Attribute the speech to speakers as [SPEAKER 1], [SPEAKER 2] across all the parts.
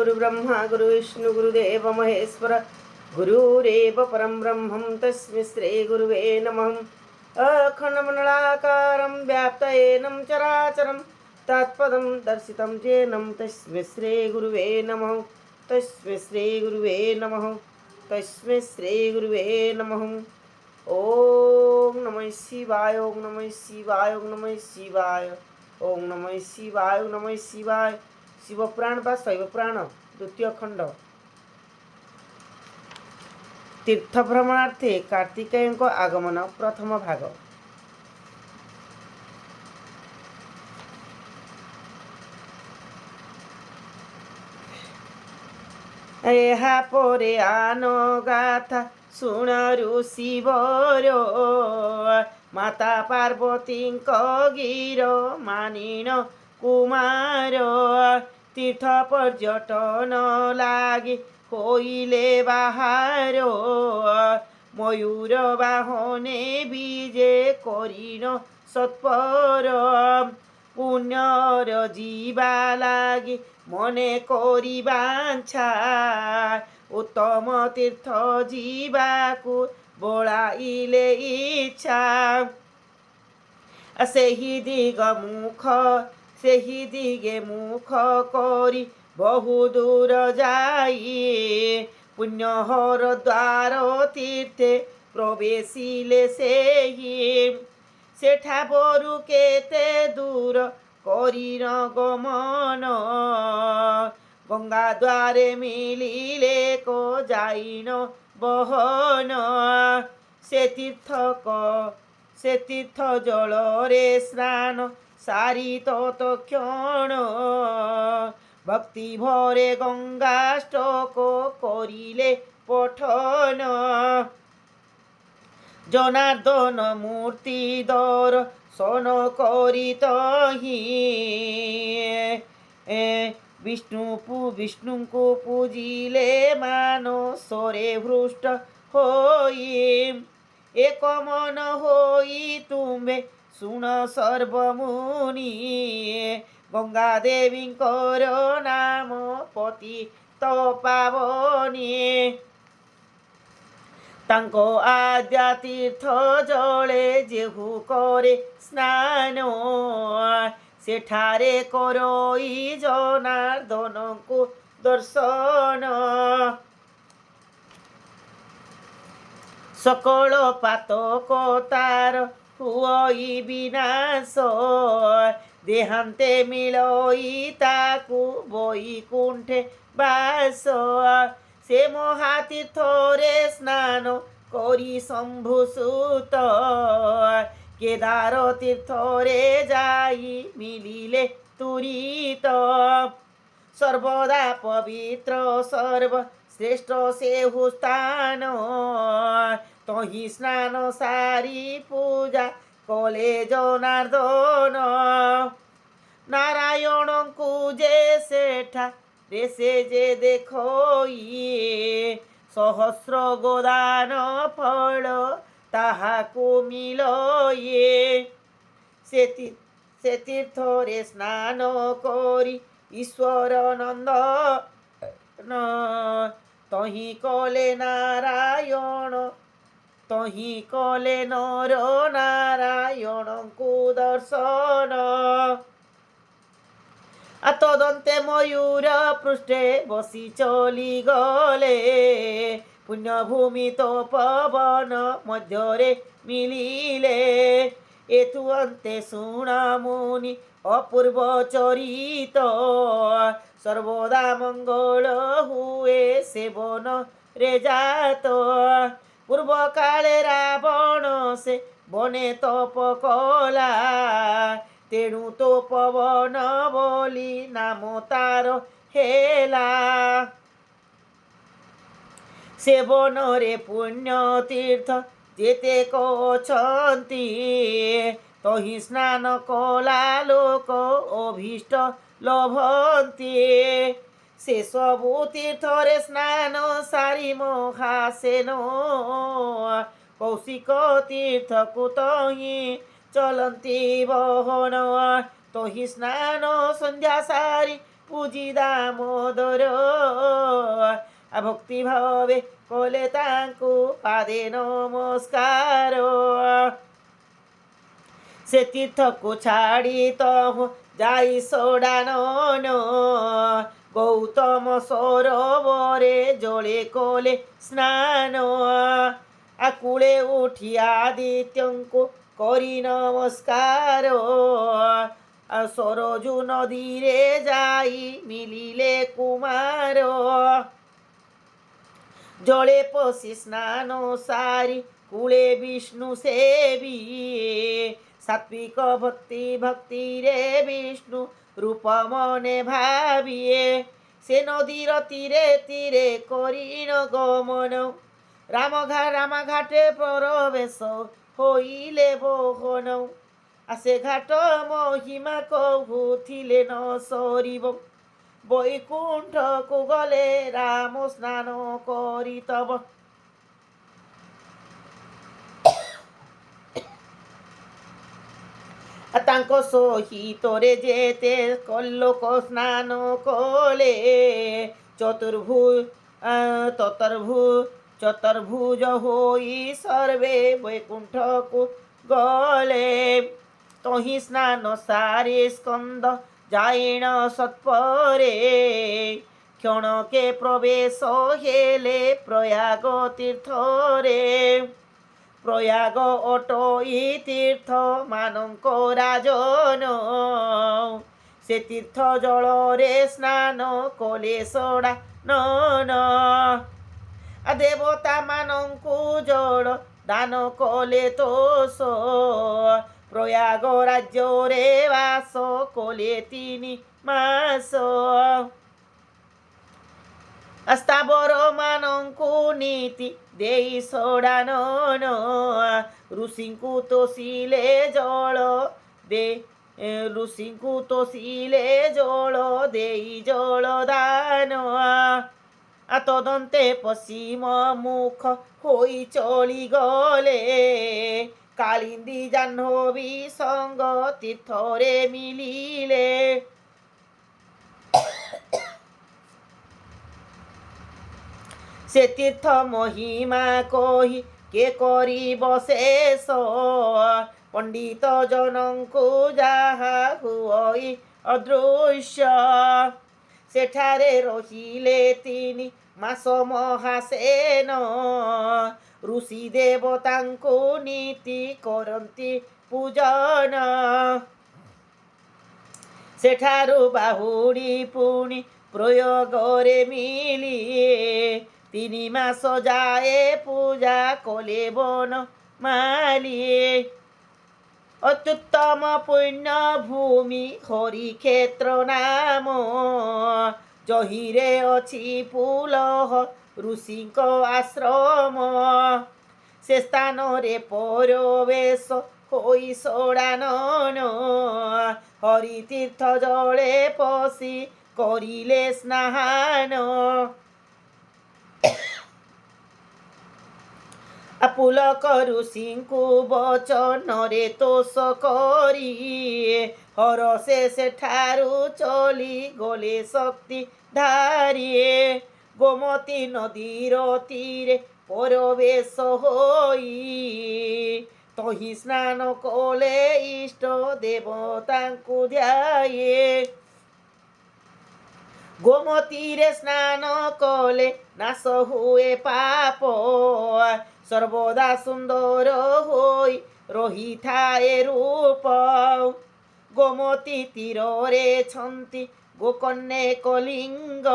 [SPEAKER 1] गुरुब्रह्मा गुरुविष्णु गुरुदेव महेश्वर गुरुरेव परं ब्रह्मं तस्मै श्री गुरुवे नमः। अखण्डमण्डलाकारं व्याप्तयेनं चराचरं तत्पदं दर्शितं येनं तस्मै श्री गुरुवे नमः। तस्मै श्री गुरुवे नमः। तस्मै श्री गुरुवे नमः। ओम नमः शिवाय। ओम नमः शिवाय। ओम नमः शिवाय। ओम नमः शिवाय। ओम नमः शिवाय। शिवपुराण बा शैवपुराण द्वितीय खंड तीर्थ भ्रमणार्थे कार्तिकेय आगमन प्रथम भाग। ଏହା ପରେ ଆନ ଗାଥା ଶୁଣ ଋଷିବର ମାତା ପାର୍ବତୀଙ୍କ ଗିର ମାନିଣ କୁମାର ତୀର୍ଥ ପର୍ଯ୍ୟଟନ ଲାଗି ହୋଇଲେ ବାହାର ମୟୂର ବାହନେ ବିଜେ କରିଣ ସତ୍ପର ପୁଣ୍ୟର ଯିବା ଲାଗି ମନେ କରି ବାଞ୍ଛା ଉତ୍ତମ ତୀର୍ଥ ଯିବାକୁ ବଳାଇଲେ ଇଚ୍ଛା ସେହି ଦିଗେ ମୁଖ କରି ବହୁ ଦୂର ଯାଇ ପୁଣ୍ୟହର ଦ୍ୱାର ତୀର୍ଥେ ପ୍ରବେଶିଲେ ସେହି ସେଠା ବରୁ କେତେ ଦୂର କରିନ ଗମନ ଗଙ୍ଗା ଦ୍ୱାରେ ମିଳିଲେ କ ଯାଇନ ବହନ ସେ ତୀର୍ଥ ଜଳରେ ସ୍ନାନ ସାରି ତତ୍କ୍ଷଣ ଭକ୍ତି ଭରେ ଗଙ୍ଗାଷ୍ଟକ କରିଲେ ପଠନ ଜନାର୍ଦ୍ଦନ ମୂର୍ତ୍ତି ଦର୍ଶନ କରି ତହିଁ ବିଷ୍ଣୁଙ୍କୁ ପୂଜିଲେ ମାନସରେ ହୃଷ୍ଟ ହୋଇ ଏକ ମନ ହୋଇ ତୁମ୍ଭେ ଶୁଣ ସର୍ବମୁନି ଗଙ୍ଗା ଦେବୀଙ୍କର ନାମ ପତିତ ପାବନୀ ତାଙ୍କ ଆଦ୍ୟା ତୀର୍ଥ ଜଳେ ଯେହୁ କରେ ସ୍ନାନ ସେଠାରେ କରଇ ଜନାର୍ଦ୍ଦନଙ୍କୁ ଦର୍ଶନ ସକଳ ପାତକ ତାର ହୁଅଇ ବିନାଶ ଦେହାନ୍ତେ ମିଳଇ ତାକୁ ବୈକୁଣ୍ଠେ ବାସ ସେ ମହାତୀର୍ଥରେ ସ୍ନାନ କରି ଶମ୍ଭୁସୁତ କେଦାର ତୀର୍ଥରେ ଯାଇ ମିଳିଲେ ତୁରିତ ସର୍ବଦା ପବିତ୍ର ସର୍ବଶ୍ରେଷ୍ଠ ସେହୁ ସ୍ଥାନ ତହିଁ ସ୍ନାନ ସାରି ପୂଜା କଲେ ଜନାର୍ଦ୍ଦନ ନାରାୟଣଙ୍କୁ ଯେ ସେଠାରେ ସେ ଯେ ଦେଖଇ ସହସ୍ର ଗୋଦାନ ଫଳ ତାହାକୁ ମିଳଏ ସେ ତୀର୍ଥରେ ସ୍ନାନ କରି ଈଶ୍ୱର ନନ୍ଦନ ତହିଁ କଲେ ନର ନାରାୟଣଙ୍କୁ ଦର୍ଶନ ତଦନ୍ତେ ମୟୂର ପୃଷ୍ଠେ ବସି ଚଲିଗଲେ ପୁଣ୍ୟଭୂମି ତ ପବନ ମଧ୍ୟରେ ମିଳିଲେ ଏଥୁ ଅନ୍ତେ ଶୁଣ ମୁନି ଅପୂର୍ବ ଚରିତ ସର୍ବଦା ମଙ୍ଗଳ ହୁଏ ସେବନରେ ଜାତ ପୂର୍ବ କାଳେ ରାବଣ ସେ ବନେ ତପ କଲା ତେଣୁ ତ ପବନ ବୋଲି ନାମ ତାର ହେଲା ସେବନରେ ପୁଣ୍ୟ ତୀର୍ଥ ଯେତେକ ଅଛନ୍ତି ତହିଁ ସ୍ନାନ କଲା ଲୋକ ଅଭୀଷ୍ଟ ଲଭନ୍ତି ସେ ସବୁ ତୀର୍ଥରେ ସ୍ନାନ ସାରି ମହାସେନ କୌଶିକ ତୀର୍ଥକୁ ତହିଁ ଚଲନ୍ତି ବହନ ତହିଁ ସ୍ନାନ ସନ୍ଧ୍ୟା ସାରି पूजी दामोदर भक्ति भावे कले तांकु पादे नमस्कार से तीर्थ को छाड़ी तो जाई सोडानन गौतम सरोवरे जले कले स्नान आकुले उठी आदित्यंको करी नमस्कार सरजू नदी रे जाई मिलिले कुमार जले पशि स्नान सारी कूले विष्णु सेवी सात्विक भक्ति रे विष्णु रूप मने भाविए से नदीर तीरे तीरे करीन गमन रामघाटे प्रवेश होइले बोहन आसे घाट महिमा कहुथिले न सरिब बैकुंठ को गले राम स्नान करी तब तांको सहितरे जेते कल्लोक स्नान कले चतुर्भुज होई सर्वे बैकुंठ को गले तही स्नान सारे स्कंद जायण सत्परे क्षणके प्रवेश हेले प्रयाग तीर्थरे प्रयाग अटई तीर्थ मानक राजन से तीर्थ जल रे स्नान कले सड़ा नन देवता मानकु जल दान कले तोष प्रयाग राज्य रे वास कले 3 मास अस्ताबर मानंकु नीति देई सोडानन ऋषिंकु तोषिले जल दे ऋषिंकु तोषिले जल देई जल दान तदन्ते पश्चिम मुख होई चली गले कालिंदी जाह्नवी संग तीर्थरे मिलिले से तीर्थ महिमा कही के करी बशेष पंडित जनंकु जाहा हुई अदृश्य सेठारे रहिले 3 मास महासेन ऋषि देवतांकु नीति करंती पूजन सेठारु बाहुड़ी पुणी प्रयोगरे मिलिए 3 मास जाए पूजा कले बन मालिए अत्युत्तम पुण्य भूमि हरि क्षेत्र नाम जहिरे अछि पुलह ऋषिक आश्रम से स्थान रे परवेश होई सोडानन हरि तीर्थ जले पशि करिले स्नान पुलक ऋषिंकु बचन रे तोष करी हरसे सेठारु चली गले शक्ति धारिए गोमती नदीर तीरे परवेश होई तही स्नान कले इष्ट देवतांकु ध्याये गोमती रे स्नान कले नाश हुए पाप सर्वदा सुंदर होई रही थाए रूप गोमती तीरे छंती गोकन्ये कलिंग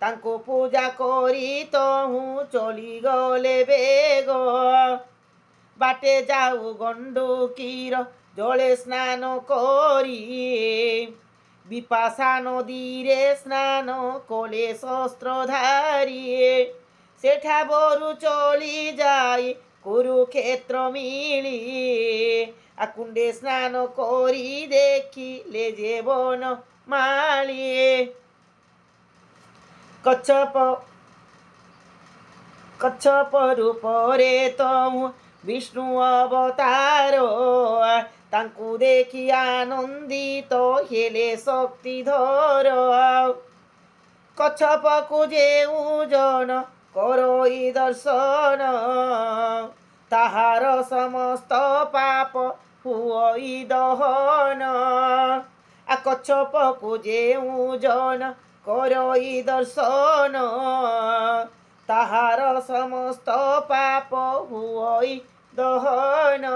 [SPEAKER 1] तांको पूजा करी तहु चली गले बेग बाटे जाऊ गंडुकीर जले स्नान करी विपाशा नदी रे स्नान कले शस्त्रधारिए सेठा बरु चली जाई कुरुक्षेत्र मिली आकुंडे स्नान करी देखिले जेवन मालिए कच्छप रूपरे तमु ବିଷ୍ଣୁ ଅବତାର ତାଙ୍କୁ ଦେଖି ଆନନ୍ଦିତ ହେଲେ ଶକ୍ତିଧର କଚ୍ଛପକୁ ଯେଉଁ ଜନ କରଇ ଦର୍ଶନ ତାହାର ସମସ୍ତ ପାପ ହୁଅଇ ଦହନ କଚ୍ଛପକୁ ଯେଉଁ ଜନ କରଇ ଦର୍ଶନ ତାହାର ସମସ୍ତ ପାପ ହୁଅଇ ଦହନ